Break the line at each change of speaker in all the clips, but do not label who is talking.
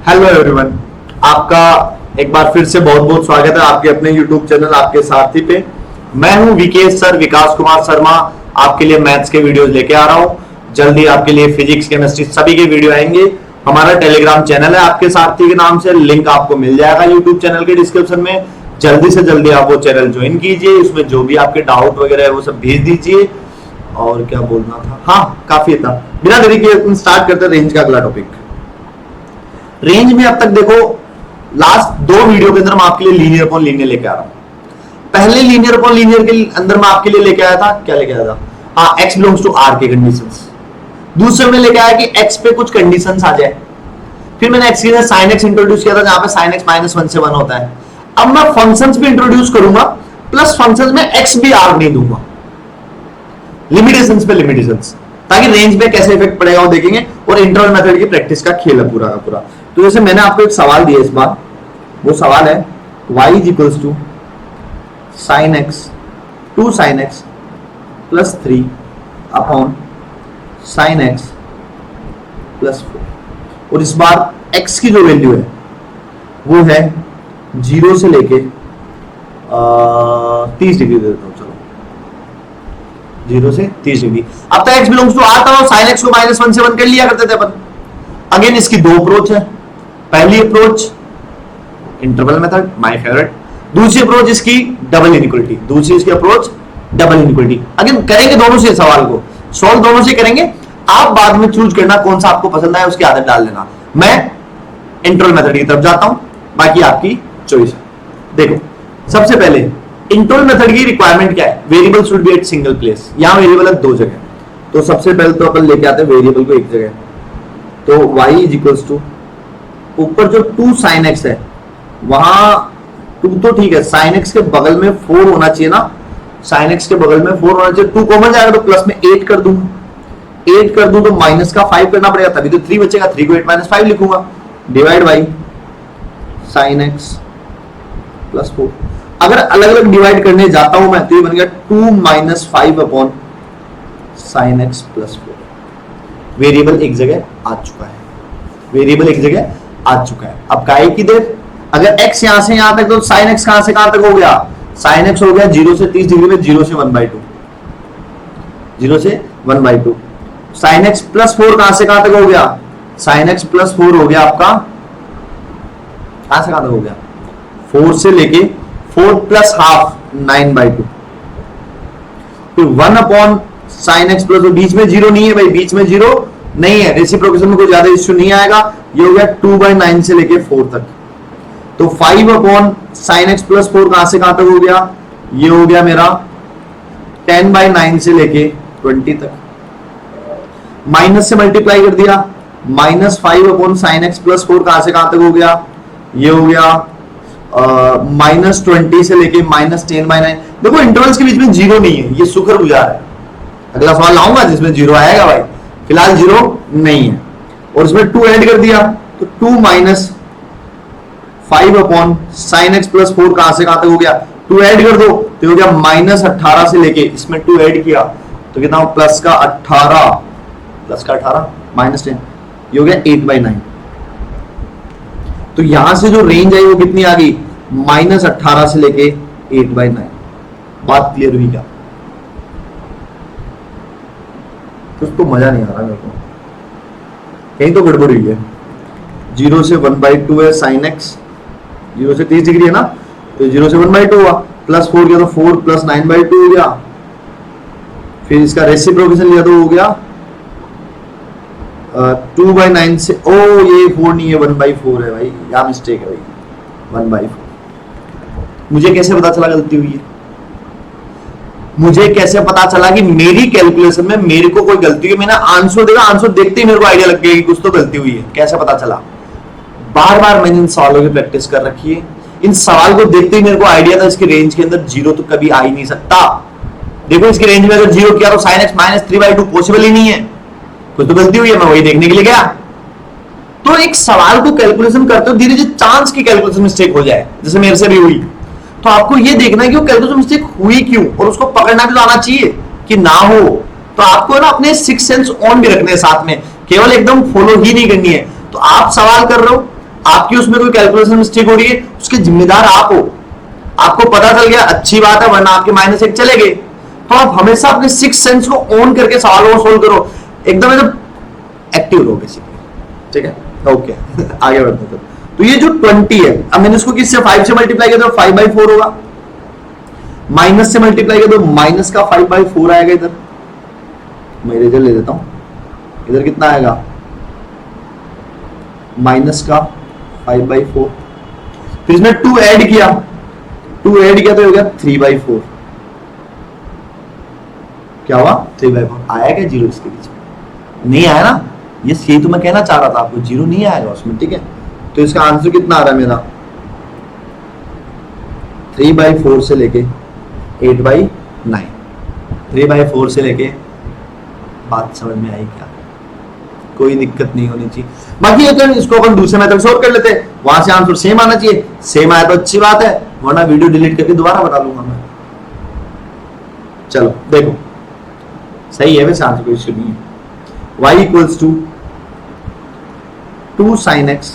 Hello everyone, आपका एक बार फिर से बहुत बहुत स्वागत है आपके अपने YouTube चैनल आपके साथी पे। मैं हूं विकेश सर, विकास कुमार शर्मा। आपके लिए मैथ्स के वीडियोस लेके आ रहा हूं। जल्दी आपके लिए फिजिक्स, केमिस्ट्री सभी के वीडियो आएंगे। हमारा टेलीग्राम चैनल है आपके साथी के नाम से, लिंक आपको मिल जाएगा YouTube चैनल के डिस्क्रिप्शन में। जल्दी से जल्दी आप वो चैनल ज्वाइन कीजिए, उसमें जो भी आपके डाउट वगैरह है वो सब भेज दीजिए। और क्या बोलना था, हाँ काफी था। बिना देरी के स्टार्ट करते रेंज का अगला टॉपिक। रेंज में अब तक देखो लास्ट दो वीडियो के अंदर मैं आपके लिए लीनियर अपॉन लीनियर लेके आ रहा हूं। पहले लीनियर अपॉन लीनियर के अंदर मैं आपके लिए लेके आया था, क्या लेके आया था, हाँ x बिलोंग्स टू r के कंडीशंस। दूसरे में लेके आया कि x पे कुछ कंडीशंस आ जाए। फिर मैंने x के sin x इंट्रोड्यूस किया था, जहां पे sin x -1 से 1 होता है। अब मैं फंक्शंस भी इंट्रोड्यूस करूंगा, प्लस फंक्शंस में x भी r नहीं दूंगा। लिमिटेशंस पे लिमिटेशंस, ताकि रेंज पे कैसे इफेक्ट पड़ेगा वो देखेंगे। और इंटरवल मेथड की प्रैक्टिस का खेल है पूरा का पूरा। तो जैसे मैंने आपको एक सवाल दिया इस बार, वो सवाल है y equals to sine x 2 sine x plus 3 upon sine x plus 4। और इस बार x की जो वैल्यू है वो है 0 से लेके 30 डिग्री दे देता हूं। चलो 0 से 30 डिग्री। अब तक x बिलोंग्स टू r था और sin x को -1 से 1 कर लिया करते थे अपन। अगेन इसकी दो अप्रोच है। पहली approach interval method, my favourite. दूसरी अप्रोच इसकी डबल इनइक्वालिटी, दूसरी इसकी अप्रोच डबल इनइक्वालिटी। अगेन करेंगे दोनों से सवाल को सॉल्व, दोनों से करेंगे। आप बाद में चूज करना कौन सा आपको पसंद आए, उसकी आदत डाल देना। मैं इंटरवल मेथड की तरफ जाता हूं, बाकी आपकी चॉइस है। देखो सबसे पहले इंटरवल मेथड की रिक्वायरमेंट क्या है, variable should be at single place. यहां वेरिएबल है दो जगह, तो सबसे पहले तो अपन लेके आते हैं वेरिएबल को एक जगह। तो y इज इक्वल्स टू, ऊपर जो 2 sin x है वहां 2 तो ठीक है, sin x के बगल में 4 होना चाहिए ना। sin x के बगल में 4 होना चाहिए। 2 कॉमन जाएगा तो प्लस में 8 कर दूं, 8 कर दूं तो माइनस का 5 करना पड़ेगा, तभी तो 3 बचेगा। 3 को 8 - 5 लिखूंगा, divide by sin x plus 4। अगर अलग अलग डिवाइड करने जाता हूं मैं तो ये बन गया 2 - 5 upon sin x plus 4। Variable एक जगह आ चुका है, वेरिएबल एक जगह आ चुका है। अब काय की देर, अगर x यहां से यहां तक तो sin x कहां से कहां तक हो गया, sin x हो गया 0 से 30 डिग्री में 0 से 1/2, 0 से 1/2। sin x प्लस 4 कहां से कहां तक हो गया, sin x प्लस 4 हो गया आपका कहां से कहां तक हो गया, 4 से लेके 4 प्लस हाफ 9/2। फिर 1 अपॉन sin x प्लस, बीच में 0 नहीं है भाई, बीच में 0 नहीं है, रेसिप्रोकेशन में कोई ज्यादा इश्यू नहीं आएगा। ये हो गया 2/9 से लेके 4 तक। तो 5 अपॉन sin x प्लस 4 कहां से कहां तक हो गया, ये हो गया मेरा 10/9 से लेके 20 तक। माइनस से मल्टीप्लाई कर दिया, -5 अपॉन sin x प्लस 4 कहां से कहां तक हो गया, ये हो गया -20 से लेके -10/9। देखो इंटरवल्स के बीच में 0 नहीं है, ये शुक्र गुजार है। अगला सवाल लाऊंगा जिसमें 0 आएगा भाई, फिलहाल 0 नहीं है। और इसमें 2 ऐड कर दिया तो 2 - 5 अपॉन sin x प्लस 4 कहां से कहां तक हो गया, 2 ऐड कर दो तो हो गया -18 से लेके, इसमें 2 ऐड किया तो कितना हो, प्लस का 18 -10, ये हो गया 8/9। तो यहां से जो रेंज आई वो कितनी आ गई, -18 से लेके 8/9। बात क्लियर हुई क्या, कुछ तो मजा नहीं आ रहा मेरे को, कहीं तो गड़बड़ हुई है। 0 से 1/2 है sin x, 0 से 30 डिग्री है ना, तो 0 से 1/2 हुआ, प्लस 4 किया तो 4 प्लस 9/2 हो गया। फिर इसका रेसिप्रोकेशन लिया तो हो गया 2/9 से, ओ ये 4 नहीं है 1/4 है भाई, क्या मिस्टेक है भाई, 1/4। मुझे कैसे पता चला गलती हुई है, मुझे कैसे पता चला कि मेरी कैलकुलेशन में मेरे को कोई गलती हुई। मैंने आंसर देखा, आंसर देखते ही मेरे को आइडिया लग गया कि कुछ तो गलती हुई है। कैसे पता चला, बार बार मैंने इन सवालों की प्रैक्टिस कर रखी है। इन सवाल को देखते ही मेरे को आइडिया था इसकी रेंज के अंदर 0 तो कभी आ ही नहीं सकता। देखो इसकी रेंज में अगर 0 किया तो sin x -3/2 पॉसिबल ही नहीं है, कुछ तो गलती हुई है। मैं वही देखने के लिए गया। तो एक सवाल को कैलकुलेशन करते हो धीरे धीरे, चांस की कैलकुलेशन मिस्टेक हो जाए, जैसे मेरे से भी हुई, तो आपको ये देखना है कि वो कैलकुलेशन मिस्टेक हुई क्यों, और उसको पकड़ना भी तो आना चाहिए कि ना हो। तो आपको ना अपने 6 सेंस ऑन भी रखने हैं साथ में, केवल एकदम फॉलो ही नहीं करनी है। तो आप सवाल कर रहे हो, आपकी उसमें कोई कैलकुलेशन मिस्टेक हो रही है, उसके जिम्मेदार आप हो। आपको पता चल गया, अच्छी बात है, वरना आपके -1 चले गए। तो आप हमेशा अपने सिक्स सेंस को ऑन करके सवालों को सोल्व करो, एकदम एक्टिव रहो बेसिकली, ठीक है। ओके आगे बढ़ते हैं। तो ये जो 20 है, अब मैंने इसको किससे 5 से मल्टीप्लाई किया तो 5/4 होगा, माइनस से मल्टीप्लाई किया तो माइनस का 5/4 आएगा। इधर मैं इरेजर ले देता हूं, इधर कितना आएगा, माइनस का 5/4। फिर इसमें 2 ऐड किया, 2 ऐड किया तो हो गया 3/4। क्या हुआ, 3/4 आया क्या जीरो इसके बीच में? नहीं आया ना, यही तो मैं कहना चाह रहा था आपको, जीरो नहीं आएगा उसमें, ठीक है। तो इसका आंसर कितना आ रहा है मेरा, 3/4 से लेके 8/9। 3/4 से लेके, बात समझ में आई क्या? कोई दिक्कत नहीं होनी चाहिए। बाकी इसको अपन दूसरे मेथड सोल्व कर लेते हैं, वहां से आंसर सेम आना चाहिए। सेम आया तो अच्छी बात है, वरना वीडियो डिलीट करके दोबारा बता दूंगा मैं। चलो देखो, सही है वैसे आंसर, कोई इश्यू नहीं है। y equals to 2 sin x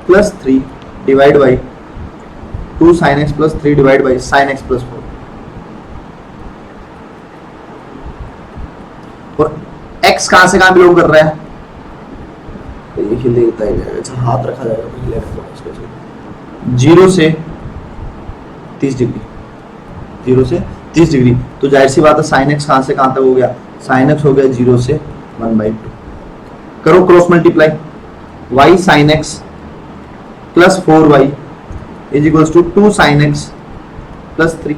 plus 3 divide by 2 sin x plus 3 divide by sin x plus 4। और x कहां से कहां बिलोंग कर रहा है, तो ये लेता है, हाथ रखा जाएगा 0 से 30 डिग्री, 0 से 30 डिग्री। तो जाहिर सी बात है sin x कहां से कहां तक हो गया, sin x हो गया 0 से 1/2। करो cross multiply, y sin x plus 4y is equals to 2 sin x plus 3।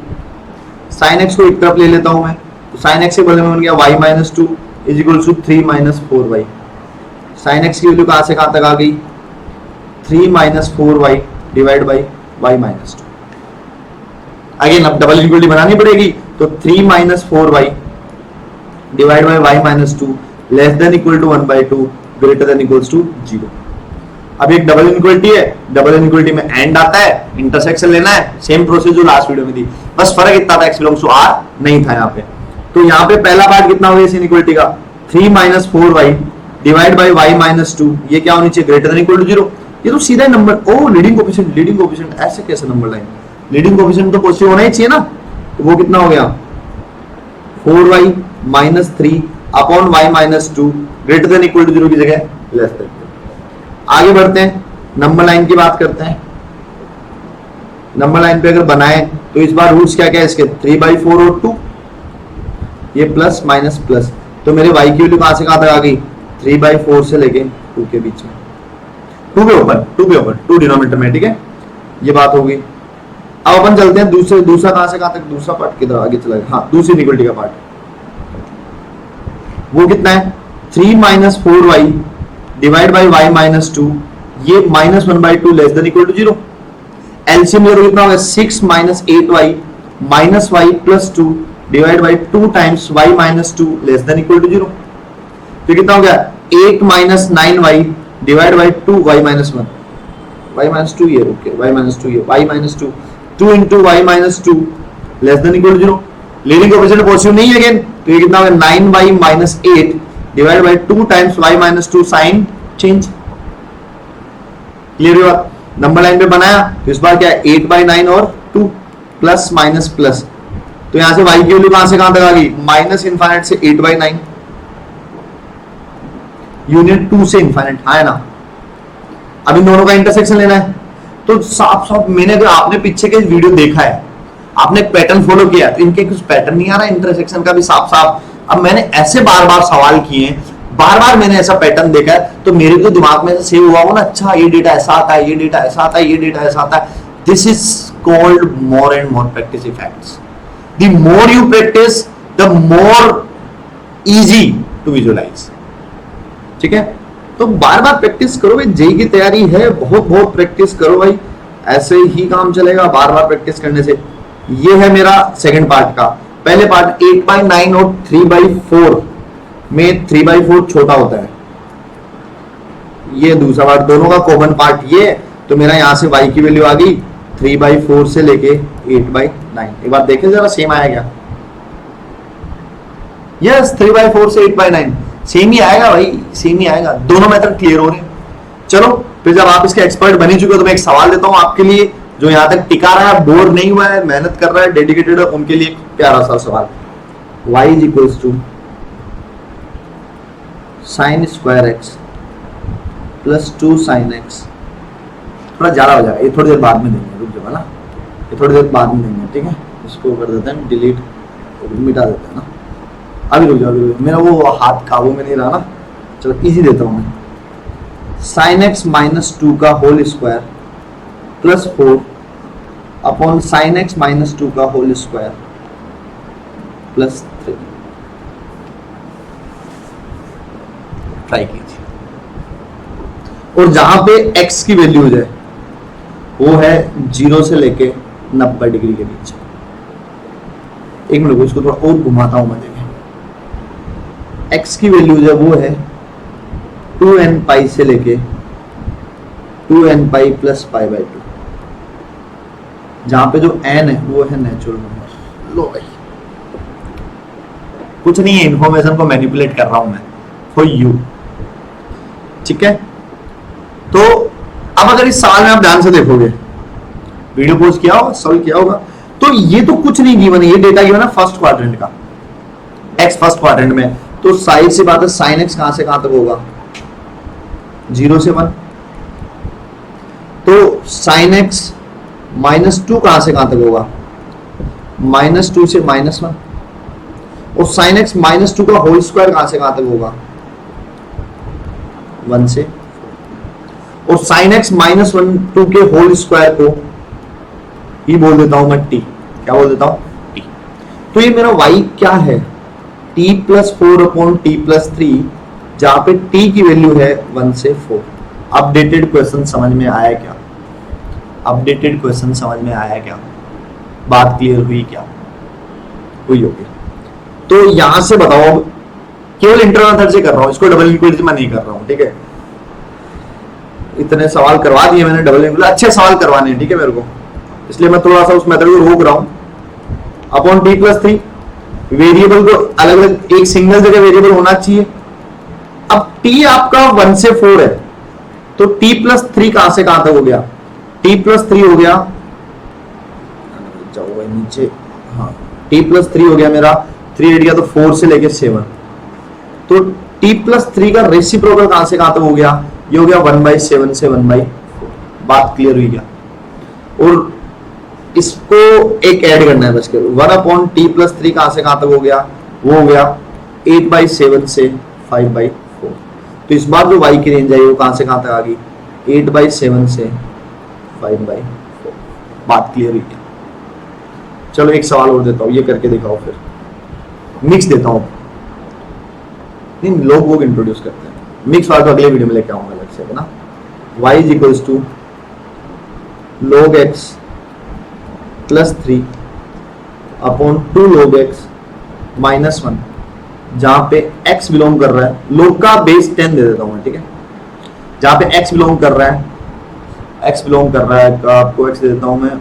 sin x को एक तरफ ले लेता हूं मैं, तो sin x से बदले में बन गया y minus 2 is equals to 3 minus 4y। sin x की वैल्यू कहां से कहां तक आ गई, 3 minus 4y divide by y minus 2। Again अब डबल इक्वलिटी बनानी पड़ेगी, तो 3 minus 4y divide by y minus 2 less than equal to 1/2 greater than equals to 0। अब एक डबल इनइक्वालिटी है, डबल इनइक्वालिटी में एंड आता है, इंटरसेक्शन लेना है, सेम प्रोसेस जो लास्ट वीडियो में थी, बस फर्क इतना था x बिलोंग्स टू r नहीं था यहाँ पे। तो यहाँ पे पहला पार्ट कितना हो गया इस इनइक्वालिटी का, 3 minus 4y divide by y minus 2, ये क्या होनी चाहिए, ग्रेटर देन इक्वल टू 0। ये तो सीधा नंबर, ओ लीडिंग कोएफिशिएंट ऐसे कैसे नंबर लाइन, लीडिंग कोएफिशिएंट तो पॉजिटिव होना ही चाहिए ना। तो वो कितना हो गया, 4y minus 3 upon y minus 2 greater than equal to 0 की जगह लेस देन। आगे बढ़ते हैं, नंबर लाइन की बात करते हैं। नंबर लाइन पे अगर बनाए तो इस बार रूट्स क्या क्या है इसके, 3/4 और 2, ये प्लस माइनस प्लस, तो मेरे y की वैल्यू कहां से कहां तक आ गई, 3/4 से लेके 2 के बीच में, 2 के ऊपर 2 डिनोमिनेटर में, ठीक है, ये बात होगी। अब अपन चलते हैं दूसरा कहां से कहां तक, दूसरा पार्ट किधर आगे चला गया, हाँ दूसरी इनइक्वालिटी का पार्ट, वो कितना है, 3 minus 4y divide by y minus 2, ये minus 1/2 less than equal to 0। LCM ले लो कितना होगा, 6 minus 8y minus y plus 2 divide by 2 times y minus 2 less than equal to 0। फिर कितना हो गया, 8 minus 9y divide by 2y minus 1, y minus 2 ये ओके, y माइनस 2 ये y minus 2 2 into y minus 2 less than equal to 0। Leading coefficient positive नहीं है again, तो ये कितना होगा, 9y minus 8 divide by 2 times y minus 2 sign change. Clear हुआ, number line पे बनाया, तो इस बार क्या है, 8/9 और 2 प्लस माइनस प्लस, तो यहां से y की वैल्यू कहां से कहां तक आ गई, माइनस इनफाइनाइट से 8/9 यूनिट 2 से इनफाइनाइट, है ना। अब इन दोनों का इंटरसेक्शन लेना है, तो साफ साफ मैंने, अगर आपने पीछे के वीडियो देखा है, आपने पैटर्न फॉलो किया, तो इनके कुछ पैटर्न नहीं आ रहा इंटरसेक्शन का भी साफ साफ। अब मैंने ऐसे बार बार सवाल किए हैं, बार बार मैंने ऐसा पैटर्न देखा है, तो मेरे को दिमाग में सेव हुआ हो ना, अच्छा ये डेटा ऐसा आता है, ये डेटा ऐसा आता है, ये डेटा ऐसा आता है। This is called more and more practice effects. The more you practice the more easy to visualise, ठीक है। तो बार बार प्रैक्टिस करो भाई, जेई की तैयारी है, बहुत बहुत प्रैक्टिस करो भाई, ऐसे ही काम चलेगा बार बार प्रैक्टिस करने से। ये है मेरा सेकंड पार्ट का। पहले पार्ट 8/9 और 3/4 में 3/4 छोटा होता है, ये दूसरा पार्ट, दोनों का कॉमन पार्ट ये, तो मेरा यहां से y की वैल्यू आ गई 3/4 से लेके 8/9। एक बार देखें जरा, सेम आया क्या, यस 3/4 से 8/9 सेम ही आएगा भाई, सेम ही आएगा। दोनों मेथड क्लियर हो रहे हैं। चलो फिर जब आप इसके एक्सपर्ट बन ही चुके हो तो मैं एक सवाल देता हूं आपके लिए, जो यहां तक टिका रहा है, बोर नहीं हुआ है, मेहनत कर रहा है, डेडिकेटेड है, उनके लिए एक प्यारा सा सवाल। y is equals to sine square x plus 2 sine x. थोड़ा ज्यादा हो जाएगा, ये थोड़ी देर बाद में देंगे, रुक जाओ ना, ये थोड़ी देर बाद में देंगे, ठीक है। इसको कर देते हैं डिलीट, मिटा देते हैं ना। अभी रुक जाओ, मेरा वो हाथ काबू में नहीं रहा ना। चलो इजी देता हूं मैं, साइन एक्स माइनस 2 का whole square plus 4 upon sine x minus 2 का होल स्क्वायर प्लस 3। ट्राई कीजिए, और जहां पे x की वैल्यू हो जाए वो है 0 से लेके 90 डिग्री के बीच। एक मिनट, इसको थोड़ा और घुमाता हूं मैं, देखें। x की वैल्यू जो वो है 2n पाई से लेके 2n pi plus pi by 2, जहां पे जो n है वो है नेचुरल नंबर। लो भाई, कुछ नहीं है, इंफॉर्मेशन को मैनिपुलेट कर रहा हूं मैं फॉर यू, ठीक है। तो अब अगर इस सवाल में आप ध्यान से देखोगे, वीडियो पोज किया होगा, सॉल्व किया होगा, तो ये तो कुछ नहीं गिवन है, ये डेटा गिवन है फर्स्ट क्वाड्रेंट का, x फर्स्ट क्वाड्रेंट में। तो साइड से बात है, साइन x कहां से कहां तक होगा, 0 से 1। तो साइन x माइनस 2 कहां से कहां तक होगा, -2 से -1। और साइन x माइनस 2 का होल स्क्वायर कहां से कहां तक होगा, 1 से। और साइन x माइनस 1 2 के होल स्क्वायर को ही बोल देता हूं मैं t। क्या बोल देता हूं, t। तो ये मेरा y क्या है, t plus 4 upon t plus 3, जहां पे t की वैल्यू है 1 से 4। अपडेटेड क्वेश्चन समझ में आया क्या, अपडेटेड क्वेश्चन समझ में आया क्या, बात क्लियर हुई क्या, हुई होगी। तो यहां से बताओ, केवल इंटरनल मेथड से कर रहा हूं, इसको डबल इक्वलिटी में नहीं कर रहा हूं, ठीक है। इतने सवाल करवा दिए मैंने डबल इक्वलिटी, अच्छे सवाल करवाने हैं, ठीक है मेरे को, इसलिए मैं थोड़ा सा उस मेथड को रोक रहा हूं। अपॉन t प्लस 3, वेरिएबल को अलग अलग, एक सिंगल जगह वेरिएबल होना चाहिए। अब t आपका 1 से 4 है, तो t प्लस 3 कहां से कहां तक हो गया, t प्लस 3 हो गया, जाओ नीचे, हाँ t प्लस 3 हो गया मेरा, 3 हट गया तो 4 से लेके 7। तो t प्लस 3 का रेसिप्रोकल कहां से कहां तक हो गया, ये हो गया 1/7 से 1/4। बात क्लियर हुई क्या। और इसको एक ऐड करना है बस के, 1 अपॉन t प्लस 3 कहां से कहां तक हो गया, वो हो गया 8/7 से 5/4। तो इस बार जो y की रेंज आई वो कहां से कहां तक आ गई, 8/7 से 5/4। बात क्लियर हुई क्या। चलो एक सवाल और देता हूं, ये करके दिखाओ, फिर मिक्स देता हूं, नहीं लोग वो इंट्रोड्यूस करते हैं, मिक्स वाला तो अगले वीडियो में लेके आऊंगा अलग से, है ना। y is equals to log x plus 3 upon 2 log x minus 1, जहां पे x बिलोंग कर रहा है, log का बेस 10 दे देता हूं, ठीक है। जहां पे x बिलोंग कर रहा है, x बिलोंग कर रहा है, आपको x दे देता हूं मैं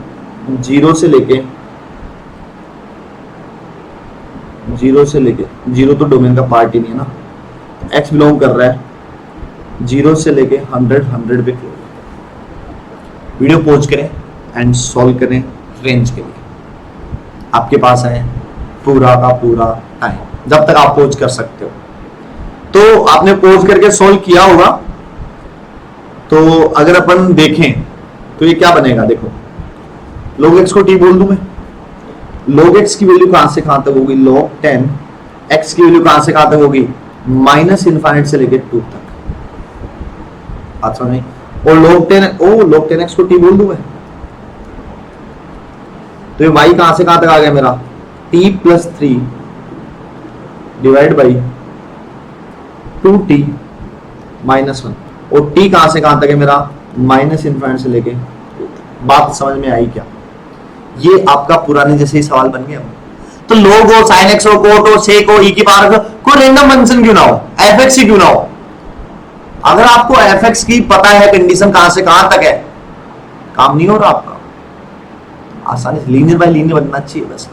0 से लेके 0 तो डोमेन का पार्ट ही नहीं है ना, x बिलोंग कर रहा है 0 से लेके 100 पे क्लोज। वीडियो पॉज करें एंड सॉल्व करें रेंज के लिए, आपके पास है पूरा का पूरा टाइम, जब तक आप पॉज कर सकते हो। तो आपने पॉज करके सॉल्व किया होगा, तो अगर अपन देखें तो ये क्या बनेगा, देखो log x को t बोल दूं मैं, log x की वैल्यू कहां से कहां तक होगी, log 10, x की वैल्यू कहां से कहां तक होगी, -∞ से लेके 2 तक। अच्छा नहीं, और log 10x को t बोल दूं मैं, तो ये y कहां से कहां तक आ गया मेरा, t plus 3 divide by 2t minus 1, और t कहां से कहां तक है मेरा, -∞ से लेके 2 तक। बात समझ में आई क्या। ये आपका पुराने जैसे ही सवाल बन गया। तो log हो, sin x हो, cot हो, sec हो, e की पावर हो, कोई रैंडम फंक्शन क्यों ना हो, fx ही क्यों ना हो। अगर आपको fx की पता है कंडीशन कहां से कहां तक है, काम नहीं हो रहा आपका, आसानी से लीनियर बाय लीनियर बनना चाहिए बस।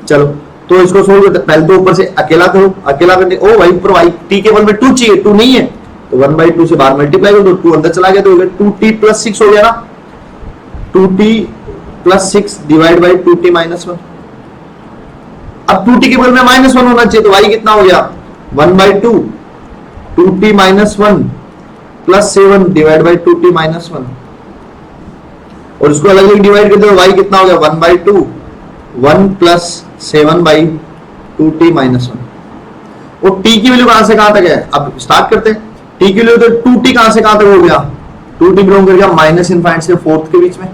चलो तो इसको सोल्व करते, पहले तो ऊपर से अकेला करो, अकेला करने, ओ भाई ऊपर y t के बल में 2 चाहिए, 2 नहीं है तो 1/2 से बाहर मल्टीप्लाई कर दो, 2 अंदर चला गया तो हो गया 2t + 6 हो गया ना, 2t + 6 डिवाइड बाई 2t - 1। अब 2t के बदले में -1 होना चाहिए, तो y कितना हो गया 1/2 2t - 1 + 7 डिवाइड बाई 2t - 1, और इसको अलग अलग डिवाइड करते हो y कितना हो गया 1/2 1 + 7/2t - 1। और t की वैल्यू कहां से कहां तक है, अब स्टार्ट करते हैं। t की वैल्यू तो 2t कहां से कहां तक हो गया, 2t बिलोंग कर गया -∞ से 4th के बीच में,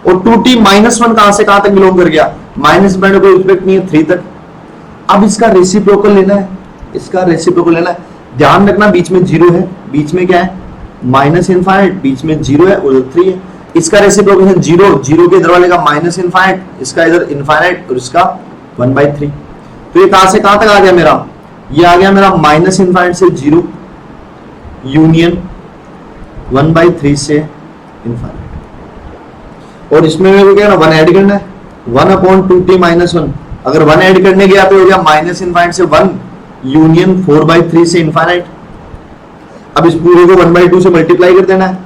और 2t - 1 कहां से कहां तक बिलोंग कर गया, -∞ कोई रिस्पेक्ट नहीं है 3 तक। अब इसका रेसिप्रोकल लेना है, इसका रेसिप्रोकल लेना है। ध्यान रखना बीच में 0 है, बीच में क्या है -∞, बीच में 0 है और 3 है। इसका रेसिप्रोकल 0, 0 के इधर वाले का -∞, इसका इधर इनफाइनाइट और इसका 1/3। तो ये कहां से कहां तक आ गया मेरा, ये आ गया मेरा -∞ से 0 यूनियन 1/3 से इनफाइनाइट। और इसमें मेरे को क्या है ना 1 ऐड करना है, 1/2t - 1। अगर 1 ऐड करने गया तो हो गया -∞ से 1 यूनियन 4/3 से इनफाइनाइट। अब इस पूरे को 1/2 से मल्टीप्लाई कर देना है।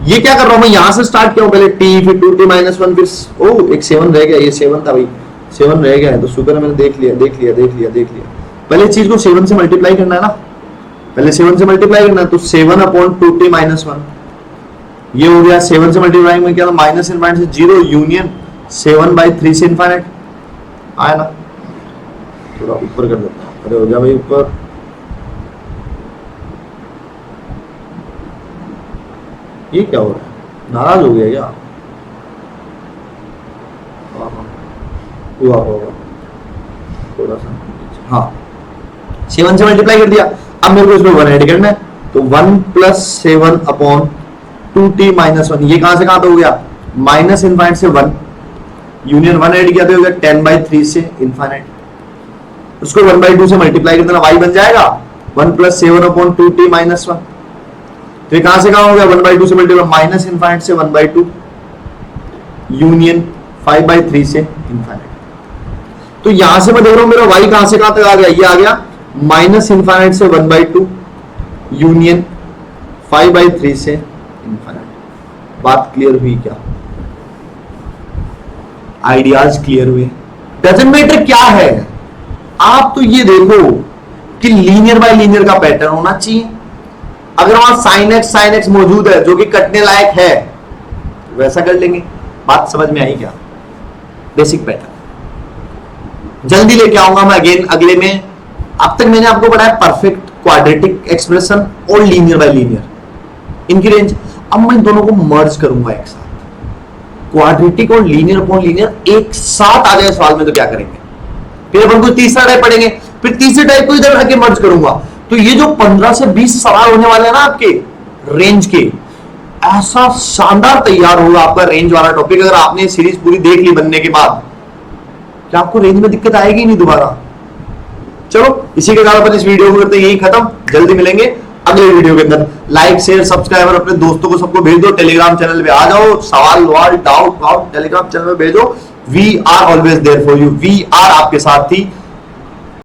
ये क्या कर रहा हूं मैं, यहां से स्टार्ट किया हूं, पहले t फिर 2t - 1 फिर ओ एक 7 रह गया, ये 7 था भाई, 7 रह गया है, तो शुक्र है मैंने देख लिया। पहले चीज को 7 से मल्टीप्लाई करना है ना, पहले 7 से मल्टीप्लाई करना है, तो 7/2t - 1 ये हो गया। 7 से मल्टीप्लाई में क्या था -∞ से 0 यूनियन 7/3 से इनफाइनाइट आया ना। थोड़ा ऊपर कर देता हूं, अरे हो जा भाई ऊपर, ये क्या हो रहा है, नाराज हो गया क्या, हुआ होगा थोड़ा सा, हाँ 7 से मल्टीप्लाई कर दिया। अब मेरे को इसमें 1 ऐड करना है, तो 1 + 7/2t - 1, ये कहां से कहां तक हो गया -∞ से 1 यूनियन 1 ऐड किया तो हो गया 10/3 से इनफाइनाइट। उसको 1/2 से मल्टीप्लाई कर देना, y बन जाएगा 1 + 7/2t - 1। तो ये कहां से कहां हो गया 1/2 से मल्टीप्लाई -∞ से 1/2 यूनियन 5/3 से इनफाइनाइट। तो यहां से मैं देख रहा हूं मेरा y कहां से कहां तक आ गया, ये आ गया -∞ से 1/2 यूनियन 5/3 से इनफाइनाइट। बात क्लियर हुई क्या, आइडियाज क्लियर हुए। डजंट मैटर क्या है, आप तो ये देखो कि लीनियर बाय लीनियर का पैटर्न होना चाहिए। अगर वहां sin x मौजूद है जो कि कटने लायक है, वैसा कर लेंगे। बात समझ में आई क्या, बेसिक पैटर्न जल्दी लेके आऊंगा मैं अगेन अगले में। अब तक मैंने आपको पढ़ाया परफेक्ट क्वाड्रेटिक एक्सप्रेशन और लीनियर बाय लीनियर, इनकी रेंज। अब मैं दोनों को मर्ज करूंगा एक साथ, क्वाड्रेटिक और लीनियर अपॉन लीनियर एक साथ आ जाए सवाल में, तो क्या करेंगे, फिर अपन को तीसरा टाइप पढ़ेंगे, फिर तीसरे टाइप को इधर रख के मर्ज करूंगा। तो ये जो 15 से 20 सवाल होने वाले हैं ना आपके रेंज के, ऐसा शानदार तैयार होगा आपका रेंज वाला टॉपिक। अगर आपने सीरीज पूरी देख ली बनने के बाद, क्या आपको रेंज में दिक्कत आएगी नहीं दोबारा। चलो इसी के साथ अपन इस वीडियो को करते हैं यही खत्म, जल्दी मिलेंगे अगले वीडियो के अंदर। लाइक शेयर सब्सक्राइब और अपने दोस्तों को सबको भेज दो, टेलीग्राम चैनल पे आ जाओ, सवाल डाउट टेलीग्राम चैनल पे भेजो। We are always there for you, we are आपके साथ थी।